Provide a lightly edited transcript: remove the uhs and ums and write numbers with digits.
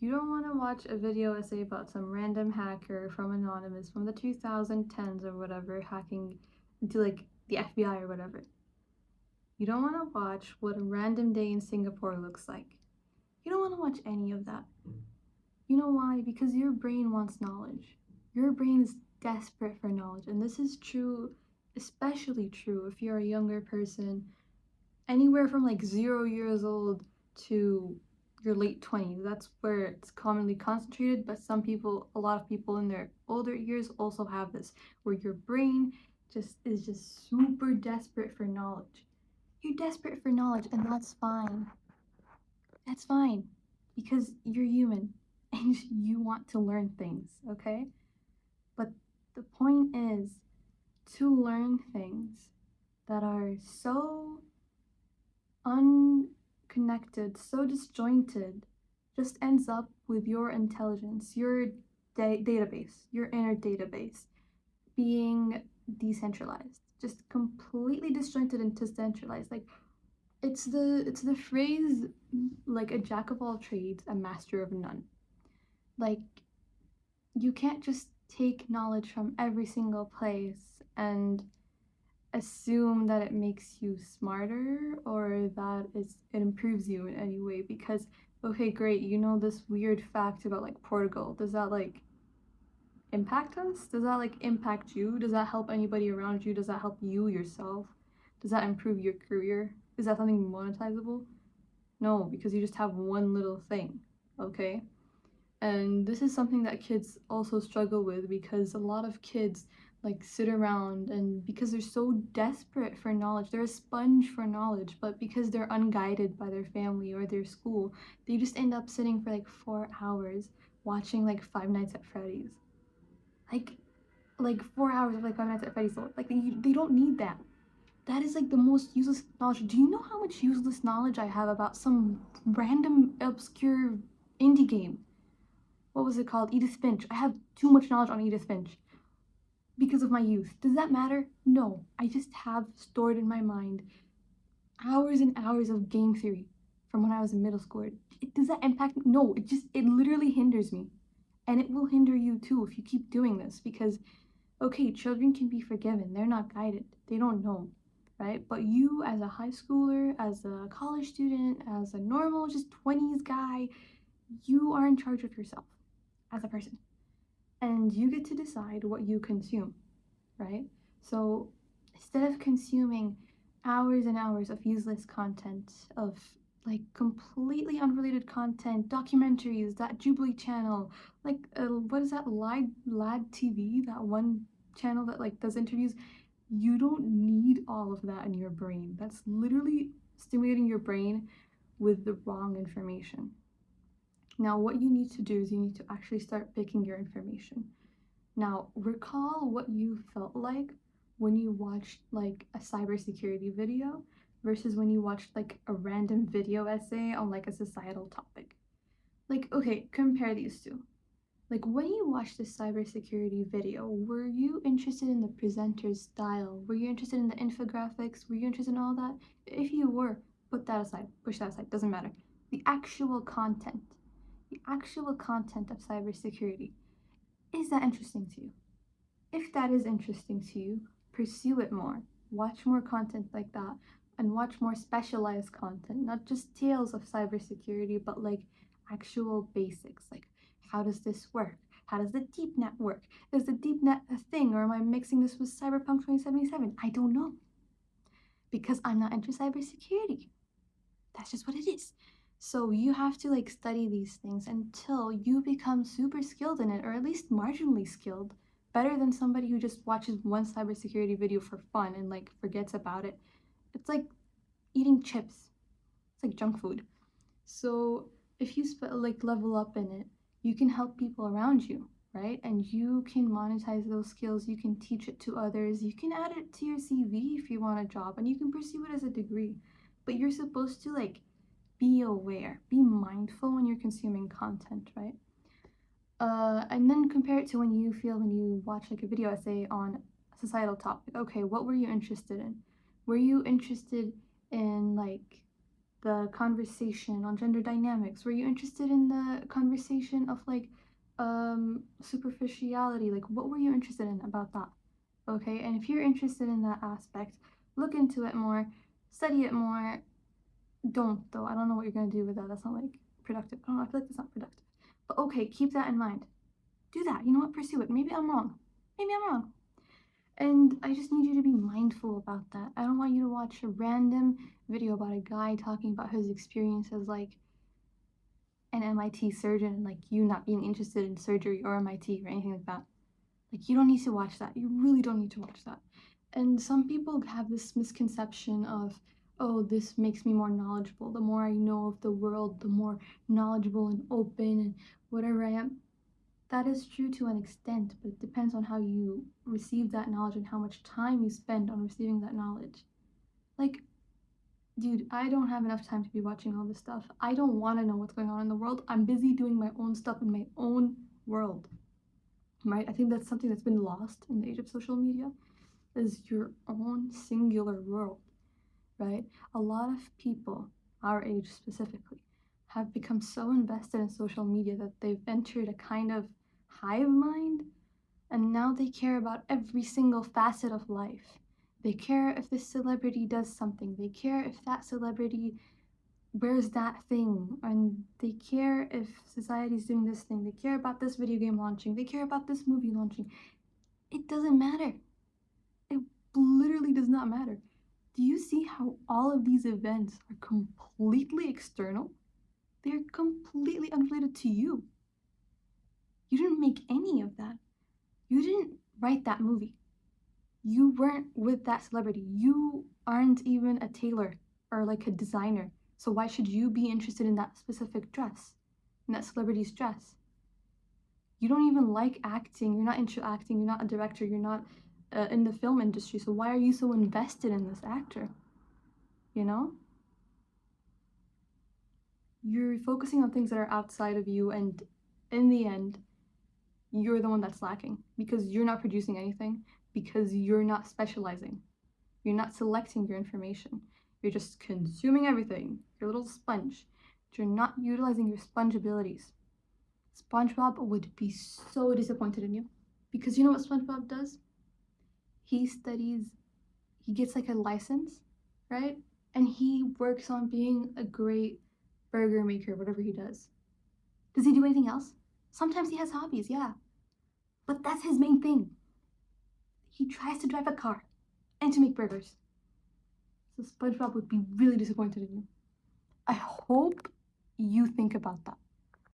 You don't want to watch a video essay about some random hacker from Anonymous from the 2010s or whatever hacking into like the FBI or whatever. You don't want to watch what a random day in Singapore looks like. You don't want to watch any of that. You know why? Because your brain wants knowledge. Your brain is desperate for knowledge, and this is true, especially true if you're a younger person, anywhere from like 0 years old to your late 20s. That's where it's commonly concentrated, but a lot of people in their older years also have this, where your brain is just super desperate for knowledge. You're desperate for knowledge, and that's fine. That's fine, because you're human and you want to learn things, okay? But the point is to learn things that are so unconnected, so disjointed, just ends up with your intelligence, your database, your inner database being decentralized, just completely disjointed and decentralized. Like it's the phrase like a jack of all trades, a master of none. Like you can't just take knowledge from every single place and assume that it makes you smarter or that it improves you in any way, because okay, great, you know this weird fact about like Portugal. Does that like impact us? Does that like impact you? Does that help anybody around you? Does that help you yourself? Does that improve your career? Is that something monetizable? No, because you just have one little thing, okay? And this is something that kids also struggle with, because a lot of kids like sit around, and because they're so desperate for knowledge, they're a sponge for knowledge, but because they're unguided by their family or their school, they just end up sitting for like 4 hours watching like Five Nights at Freddy's. Like 4 hours of like Five Nights at Freddy's. Like they don't need that. That is like the most useless knowledge. Do you know how much useless knowledge I have about some random obscure indie game? What was it called? Edith Finch. I have too much knowledge on Edith Finch because of my youth. Does that matter? No. I just have stored in my mind hours and hours of game theory from when I was in middle school. Does that impact me? No, it literally hinders me. And it will hinder you too if you keep doing this, because okay, children can be forgiven. They're not guided. They don't know, right? But you as a high schooler, as a college student, as a normal just 20s guy, you are in charge of yourself as a person. And you get to decide what you consume, right? So instead of consuming hours and hours of useless content, of like completely unrelated content, documentaries, that Jubilee channel, like what is that, Lad TV, that one channel that like does interviews, you don't need all of that in your brain. That's literally stimulating your brain with the wrong information. Now, what you need to do is you need to actually start picking your information. Now, recall what you felt like when you watched like a cybersecurity video versus when you watched like a random video essay on like a societal topic. Like, okay, compare these two. Like, when you watched this cybersecurity video, were you interested in the presenter's style? Were you interested in the infographics? Were you interested in all that? If you were, put that aside, push that aside, doesn't matter. The actual content of cybersecurity, is that interesting to you? If that is interesting to you, pursue it more. Watch more content like that, and watch more specialized content, not just tales of cybersecurity, but like actual basics, like how does this work? How does the deep net work? Is the deep net a thing, or am I mixing this with Cyberpunk 2077? I don't know, because I'm not into cybersecurity. That's just what it is. So you have to like study these things until you become super skilled in it, or at least marginally skilled, better than somebody who just watches one cybersecurity video for fun and like forgets about it. It's like eating chips. It's like junk food. So if you like level up in it, you can help people around you, right? And you can monetize those skills. You can teach it to others. You can add it to your CV if you want a job, and you can pursue it as a degree. But you're supposed to like be aware, be mindful when you're consuming content, right? And then compare it to when you feel when you watch like a video essay on a societal topic. Okay, what were you interested in? Were you interested in like the conversation on gender dynamics? Were you interested in the conversation of like superficiality? Like, what were you interested in about that? Okay, and if you're interested in that aspect, look into it more, study it more. Don't though. I don't know what you're gonna do with that. That's not like productive. I don't know. I feel like that's not productive. But okay, keep that in mind. Do that. You know what? Pursue it. Maybe I'm wrong. Maybe I'm wrong. And I just need you to be mindful about that. I don't want you to watch a random video about a guy talking about his experience as like an MIT surgeon and like you not being interested in surgery or MIT or anything like that. Like you don't need to watch that. You really don't need to watch that. And some people have this misconception of, oh, this makes me more knowledgeable. The more I know of the world, the more knowledgeable and open and whatever I am. That is true to an extent, but it depends on how you receive that knowledge and how much time you spend on receiving that knowledge. Like, dude, I don't have enough time to be watching all this stuff. I don't want to know what's going on in the world. I'm busy doing my own stuff in my own world. Right? I think that's something that's been lost in the age of social media is your own singular world, right? A lot of people, our age specifically, have become so invested in social media that they've entered a kind of hive mind, and now they care about every single facet of life. They care if this celebrity does something. They care if that celebrity wears that thing. And they care if society's doing this thing. They care about this video game launching. They care about this movie launching. It doesn't matter. It literally does not matter. Do you see how all of these events are completely external? They're completely unrelated to you. You didn't make any of that. You didn't write that movie. You weren't with that celebrity. You aren't even a tailor or like a designer. So why should you be interested in that specific dress, in that celebrity's dress? You don't even like acting. You're not into acting. You're not a director. You're not in the film industry. So why are you so invested in this actor? You know? You're focusing on things that are outside of you, and in the end, you're the one that's lacking because you're not producing anything, because you're not specializing. You're not selecting your information. You're just consuming everything. You're a little sponge. But you're not utilizing your sponge abilities. SpongeBob would be so disappointed in you because you know what SpongeBob does? He studies, he gets like a license, right? And he works on being a great burger maker, whatever he does. Does he do anything else? Sometimes he has hobbies, yeah. But that's his main thing. He tries to drive a car and to make burgers. So SpongeBob would be really disappointed in you. I hope you think about that.